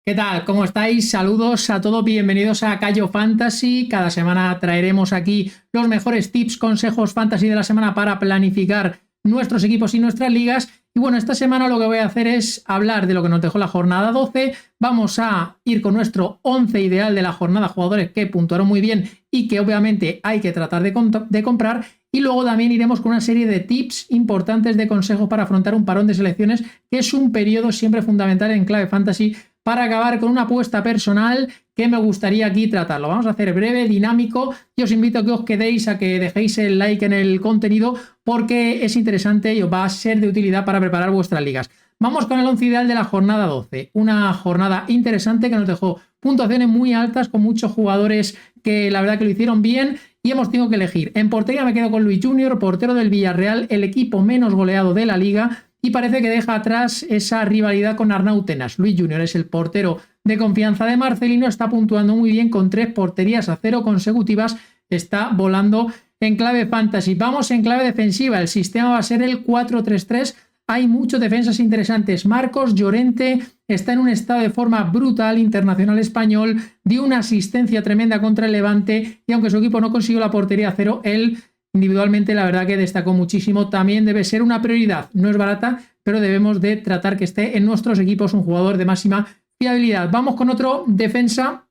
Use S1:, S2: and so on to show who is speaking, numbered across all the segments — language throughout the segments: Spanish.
S1: ¿Qué tal? ¿Cómo estáis? Saludos a todos, bienvenidos a Cayo Fantasy. Cada semana traeremos aquí los mejores tips, consejos fantasy de la semana para planificar nuestros equipos y nuestras ligas. Y bueno, esta semana lo que voy a hacer es hablar de lo que nos dejó la jornada 12. Vamos a ir con nuestro 11 ideal de la jornada, jugadores que puntuaron muy bien y que obviamente hay que tratar de comprar. Y luego también iremos con una serie de tips importantes de consejos para afrontar un parón de selecciones, que es un periodo siempre fundamental en clave fantasy, para acabar con una apuesta personal que me gustaría aquí tratarlo. Vamos a hacer breve, dinámico, y os invito a que os quedéis, a que dejéis el like en el contenido porque es interesante y os va a ser de utilidad para preparar vuestras ligas. Vamos con el 11 ideal de la jornada 12, una jornada interesante que nos dejó puntuaciones muy altas con muchos jugadores que la verdad que lo hicieron bien y hemos tenido que elegir. En portería me quedo con Luis Junior, portero del Villarreal, el equipo menos goleado de la liga, y parece que deja atrás esa rivalidad con Arnau Tenas. Luis Junior es el portero de confianza de Marcelino, está puntuando muy bien con 3 porterías a 0 consecutivas, está volando en clave fantasy. Vamos en clave defensiva, el sistema va a ser el 4-3-3, hay muchos defensas interesantes. Marcos Llorente está en un estado de forma brutal, internacional español, dio una asistencia tremenda contra el Levante y aunque su equipo no consiguió la portería a 0, él individualmente la verdad que destacó muchísimo. También debe ser una prioridad, no es barata, pero debemos de tratar que esté en nuestros equipos un jugador de máxima fiabilidad. Vamos con otro defensa,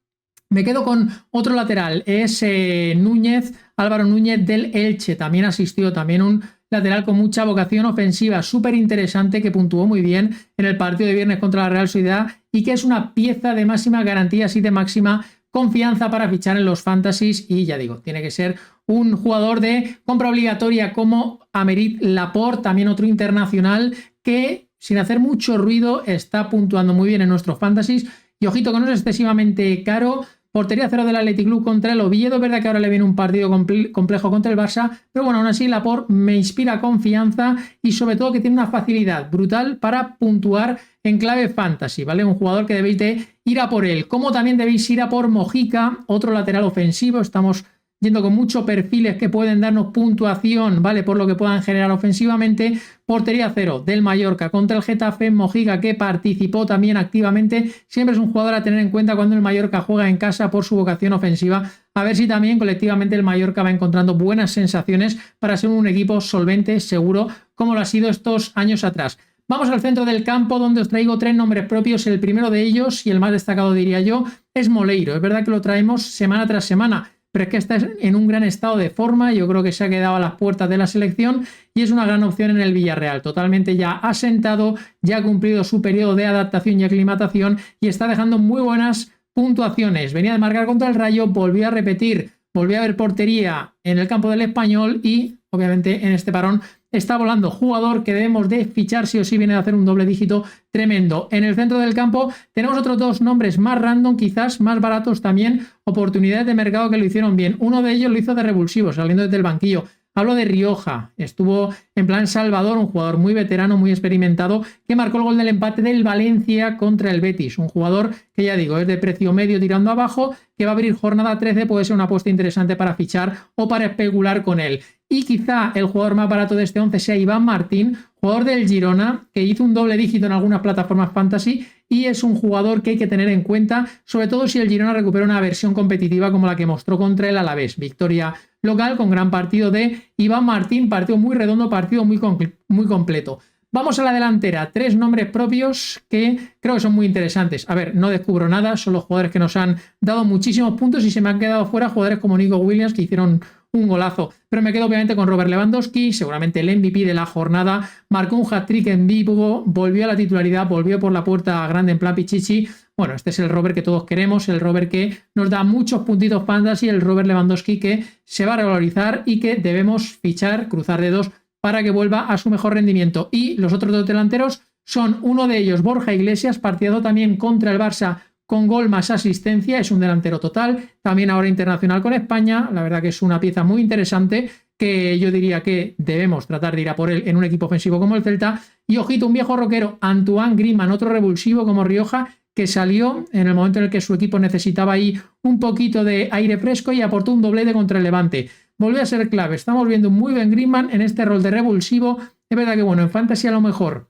S1: me quedo con otro lateral, es Núñez, Álvaro Núñez del Elche, también asistió, también un lateral con mucha vocación ofensiva, súper interesante, que puntuó muy bien en el partido de viernes contra la Real Sociedad y que es una pieza de máxima garantía, así de máxima confianza para fichar en los fantasies. Y ya digo, tiene que ser un jugador de compra obligatoria como Aymeric Laporte, también otro internacional que sin hacer mucho ruido está puntuando muy bien en nuestros fantasies. Y ojito que no es excesivamente caro. Portería 0 del Athletic Club contra el Oviedo. Es verdad que ahora le viene un partido complejo contra el Barça, pero bueno, aún así Laporte me inspira confianza y sobre todo que tiene una facilidad brutal para puntuar en clave fantasy, ¿vale? Un jugador que debéis de ir a por él. Como también debéis ir a por Mojica, otro lateral ofensivo. Estamos yendo con muchos perfiles que pueden darnos puntuación, ¿vale? Por lo que puedan generar ofensivamente. Portería 0 del Mallorca contra el Getafe. Mojica, que participó también activamente. Siempre es un jugador a tener en cuenta cuando el Mallorca juega en casa por su vocación ofensiva. A ver si también colectivamente el Mallorca va encontrando buenas sensaciones para ser un equipo solvente, seguro, como lo ha sido estos años atrás. Vamos al centro del campo, donde os traigo 3 nombres propios. El primero de ellos, y el más destacado diría yo, es Moleiro. Es verdad que lo traemos semana tras semana, pero es que está en un gran estado de forma. Yo creo que se ha quedado a las puertas de la selección y es una gran opción en el Villarreal. Totalmente ya asentado, ya ha cumplido su periodo de adaptación y aclimatación y está dejando muy buenas puntuaciones. Venía de marcar contra el Rayo, volvió a repetir, volvió a ver portería en el campo del Español y obviamente en este parón está volando. Jugador que debemos de fichar sí o sí, viene a hacer un doble dígito tremendo. En el centro del campo tenemos otros 2 nombres más random, quizás más baratos también, oportunidades de mercado que lo hicieron bien. Uno de ellos lo hizo de revulsivo, saliendo desde el banquillo. Hablo de Rioja, estuvo en plan Salvador, un jugador muy veterano, muy experimentado, que marcó el gol del empate del Valencia contra el Betis. Un jugador que ya digo, es de precio medio tirando abajo, que va a abrir jornada 13, puede ser una apuesta interesante para fichar o para especular con él. Y quizá el jugador más barato de este 11 sea Iván Martín, jugador del Girona, que hizo un doble dígito en algunas plataformas fantasy y es un jugador que hay que tener en cuenta, sobre todo si el Girona recupera una versión competitiva como la que mostró contra el Alavés. Victoria local con gran partido de Iván Martín, partido muy redondo, partido muy completo. Vamos a la delantera, 3 nombres propios que creo que son muy interesantes. A ver, no descubro nada, son los jugadores que nos han dado muchísimos puntos y se me han quedado fuera jugadores como Nico Williams, que hicieron un golazo. Pero me quedo obviamente con Robert Lewandowski, seguramente el MVP de la jornada, marcó un hat-trick en vivo, volvió a la titularidad, volvió por la puerta grande en plan Pichichi. Bueno, este es el Robert que todos queremos, el Robert que nos da muchos puntitos fantasy, el Robert Lewandowski que se va a revalorizar y que debemos fichar, cruzar dedos para que vuelva a su mejor rendimiento. Y los otros 2 delanteros son uno de ellos, Borja Iglesias, partido también contra el Barça con gol más asistencia, es un delantero total, también ahora internacional con España. La verdad que es una pieza muy interesante que yo diría que debemos tratar de ir a por él en un equipo ofensivo como el Celta. Y ojito, un viejo roquero, Antoine Griezmann, otro revulsivo como Rioja, que salió en el momento en el que su equipo necesitaba ahí un poquito de aire fresco y aportó un doblete contra el Levante. Volvió a ser clave, estamos viendo un muy buen Griezmann en este rol de revulsivo. Es verdad que bueno, en fantasy a lo mejor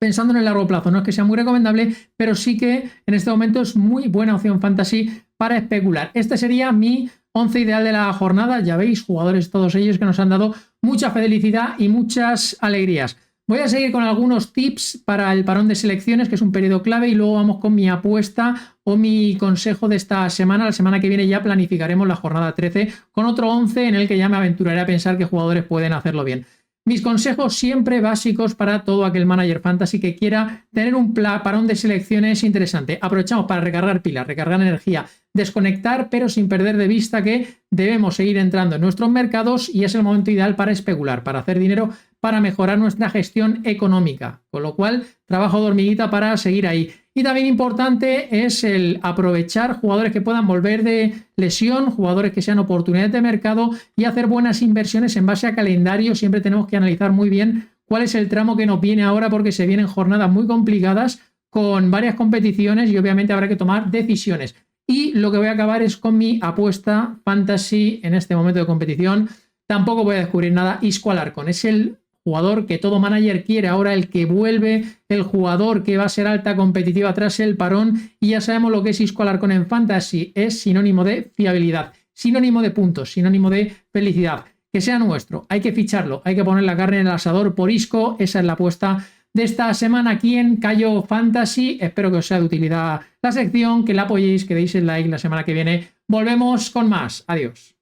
S1: pensando en el largo plazo. No es que sea muy recomendable, pero sí que en este momento es muy buena opción fantasy para especular. Este sería mi 11 ideal de la jornada. Ya veis, jugadores todos ellos que nos han dado mucha felicidad y muchas alegrías. Voy a seguir con algunos tips para el parón de selecciones, que es un periodo clave, y luego vamos con mi apuesta o mi consejo de esta semana. La semana que viene ya planificaremos la jornada 13 con otro 11 en el que ya me aventuraré a pensar qué jugadores pueden hacerlo bien. Mis consejos siempre básicos para todo aquel manager fantasy que quiera tener un parón de selecciones interesante. Aprovechamos para recargar pilas, recargar energía, desconectar, pero sin perder de vista que debemos seguir entrando en nuestros mercados y es el momento ideal para especular, para hacer dinero, para mejorar nuestra gestión económica. Con lo cual, trabajo de hormiguita para seguir ahí. Y también importante es el aprovechar jugadores que puedan volver de lesión, jugadores que sean oportunidades de mercado y hacer buenas inversiones en base a calendario. Siempre tenemos que analizar muy bien cuál es el tramo que nos viene ahora porque se vienen jornadas muy complicadas con varias competiciones y obviamente habrá que tomar decisiones. Y lo que voy a acabar es con mi apuesta fantasy en este momento de competición. Tampoco voy a descubrir nada. Isco Alarcón es el jugador que todo manager quiere ahora, el que vuelve, el jugador que va a ser alta competitiva tras el parón, y ya sabemos lo que es Isco Alarcón en fantasy, es sinónimo de fiabilidad, sinónimo de puntos, sinónimo de felicidad. Que sea nuestro, hay que ficharlo, hay que poner la carne en el asador por Isco. Esa es la apuesta de esta semana aquí en Cayo Fantasy. Espero que os sea de utilidad la sección, que la apoyéis, que deis el like. La semana que viene volvemos con más. Adiós.